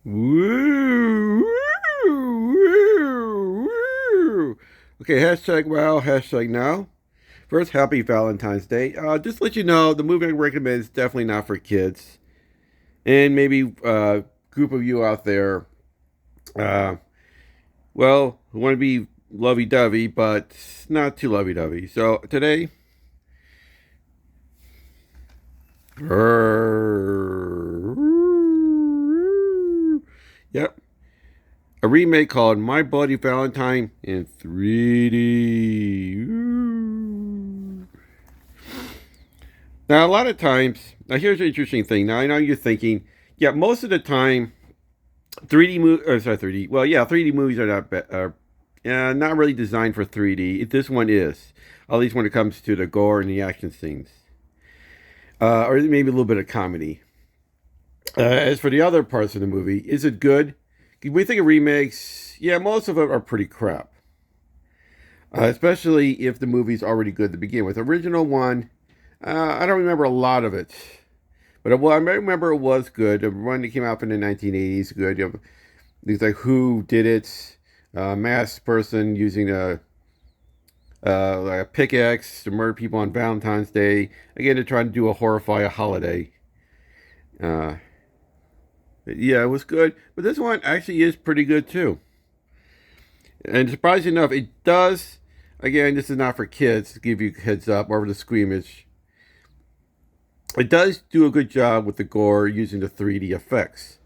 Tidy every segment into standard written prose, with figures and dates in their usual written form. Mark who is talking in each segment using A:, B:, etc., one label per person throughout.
A: Woo, woo, woo. Okay, hashtag wow, hashtag now. First, happy Valentine's Day. Just to let you know, the movie I recommend is definitely not for kids. And maybe group of you out there, uh, well, who want to be lovey-dovey, but not too lovey-dovey. So today, yep, a remake called My Bloody Valentine in 3D. Now, a lot of times, now here's an interesting thing. Now, I know you're thinking, yeah, most of the time, 3D sorry, 3D. Well, yeah, 3D movies are not really designed for 3D. This one is, at least when it comes to the gore and the action scenes, or maybe a little bit of comedy. As for the other parts of the movie, is it good? When we think of remakes, yeah, most of them are pretty crap. Especially if the movie's already good to begin with. Original one, I don't remember a lot of it, but well, I remember it was good. The one that came out in the 1980s, good. You know, things like Who Did It, masked person using like a pickaxe to murder people on Valentine's Day. Again, they're trying to do horrify a holiday. Uh, yeah, it was good, but this one actually is pretty good too. And surprisingly enough, it does. Again, this is not for kids. To give you a heads up, over the squeamish. It does do a good job with the gore using the 3D effects.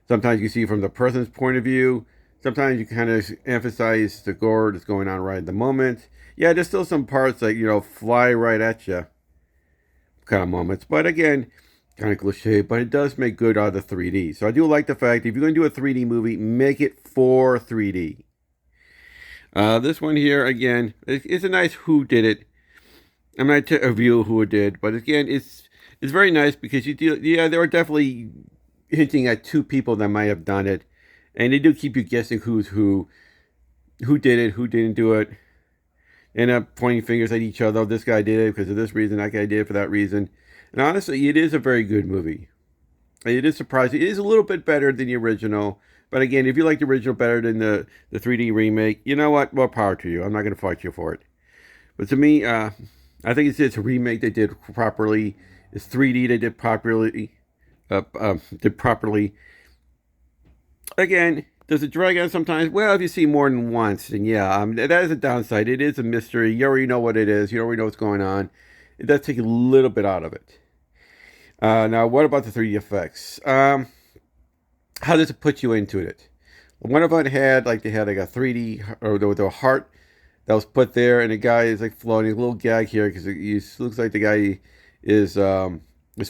A: Sometimes you see from the person's point of view. Sometimes you kind of emphasize the gore that's going on right at the moment. Yeah, there's still some parts like, fly right at you kind of moments. But again, kind of cliche, but it does make good out of the 3D. So I do like the fact if you're going to do a 3D movie, make it for 3D. This one here, again, it's a nice who did it. I'm not to review who it did, but again, it's very nice because they were definitely hinting at two people that might have done it, and they do keep you guessing who's who did it, who didn't do it. End up pointing fingers at each other. Oh, this guy did it because of this reason, that guy did it for that reason. And honestly, it is a very good movie. It is surprising. It is a little bit better than the original. But again, if you like the original better than the 3D remake, you know what? More power to you. I'm not going to fight you for it. But to me, I think it's a remake they did properly. It's 3D they did properly. Did properly. Again, does it drag out sometimes? Well, if you see more than once, then yeah, that is a downside. It is a mystery. You already know what it is. You already know what's going on. It does take a little bit out of it. Now, what about the 3D effects? How does it put you into it? One of them had they had like a 3D or the heart that was put there, and the guy is like floating. A little gag here because it looks like the guy is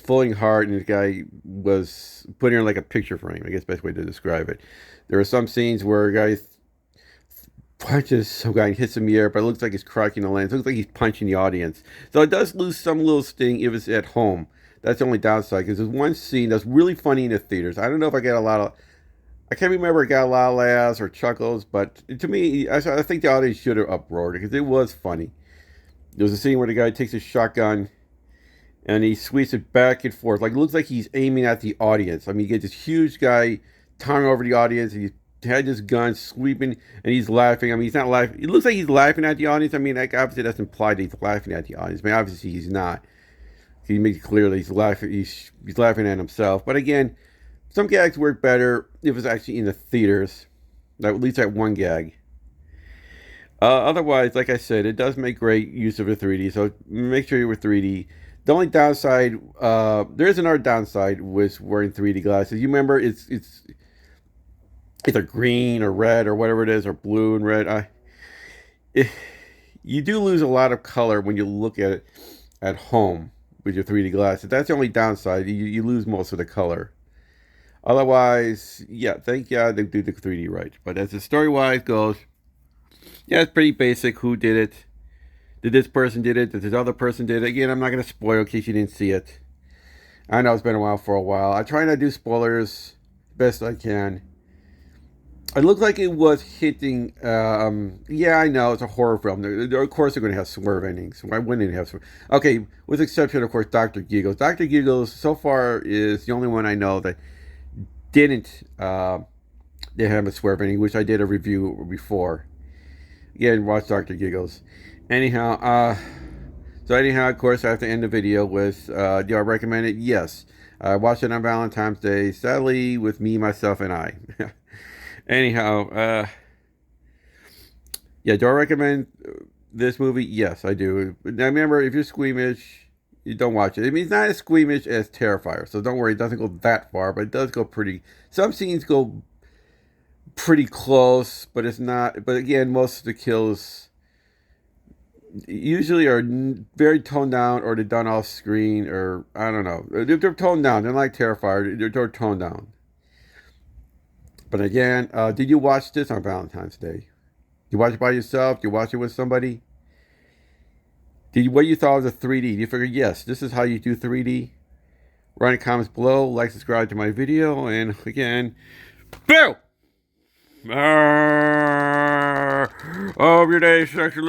A: floating heart, and the guy was put in like a picture frame. I guess best way to describe it. There are some scenes where a guy punches some guy and hits him in the air, but it looks like he's cracking the lens. It looks like he's punching the audience. So it does lose some little sting if it's at home. That's the only downside because there's one scene that's really funny in the theaters. I don't know if I get a lot of. I can't remember if I got a lot of laughs or chuckles, but to me, I think the audience should have uproared because it was funny. There was a scene where the guy takes his shotgun and he sweeps it back and forth. Like it looks like he's aiming at the audience. I mean, you get this huge guy towering over the audience, and he had his gun sweeping, and he's laughing. I mean, he's not laughing. It looks like he's laughing at the audience. I mean, like, obviously that's implied that he's laughing at the audience. I mean, obviously he's not. He makes it clear that he's laughing. He's laughing at himself. But again, some gags work better if it's actually in the theaters. At least that one gag. Otherwise, like I said, it does make great use of the 3D. So make sure you're with 3D. The only downside, there is another downside with wearing 3D glasses. You remember, it's either green or red or whatever it is, or blue and red. You do lose a lot of color when you look at it at home with your 3D glasses. That's the only downside. You lose most of the color. Otherwise, yeah, thank God they do the 3D right. But as the story wise goes, yeah, it's pretty basic. Who did it? Did this person did it? Did this other person did it? Again, I'm not going to spoil in case you didn't see it. I know it's been a while for a while. I try not to do spoilers best I can. It looked like it was hitting. Yeah, I know it's a horror film. Of course, they're going to have swerve endings. Why wouldn't it have swerve? Okay, with the exception, of course, Dr. Giggles. Dr. Giggles, so far, is the only one I know that didn't they have a swear ending, which I did a review before. Again, watch Dr. Giggles. Anyhow, so anyhow, of course, I have to end the video with, do I recommend it? Yes. I watched it on Valentine's Day, sadly, with me, myself, and I. Anyhow, yeah, do I recommend this movie? Yes, I do. Now, remember, if you're squeamish, you don't watch it. I mean, it's not as squeamish as Terrifier, so don't worry, it doesn't go that far, but it does go pretty. Some scenes go pretty close, but it's not. But again, most of the kills usually are very toned down, or they're done off screen, or I don't know. They're toned down. They're like Terrifier. They're toned down. But again, did you watch this on Valentine's Day? You watch it by yourself? You watch it with somebody? What you thought of the 3D? You figure, yes, this is how you do 3D? Write in the comments below. Like, subscribe to my video. And again, Bill! Of your day, sexual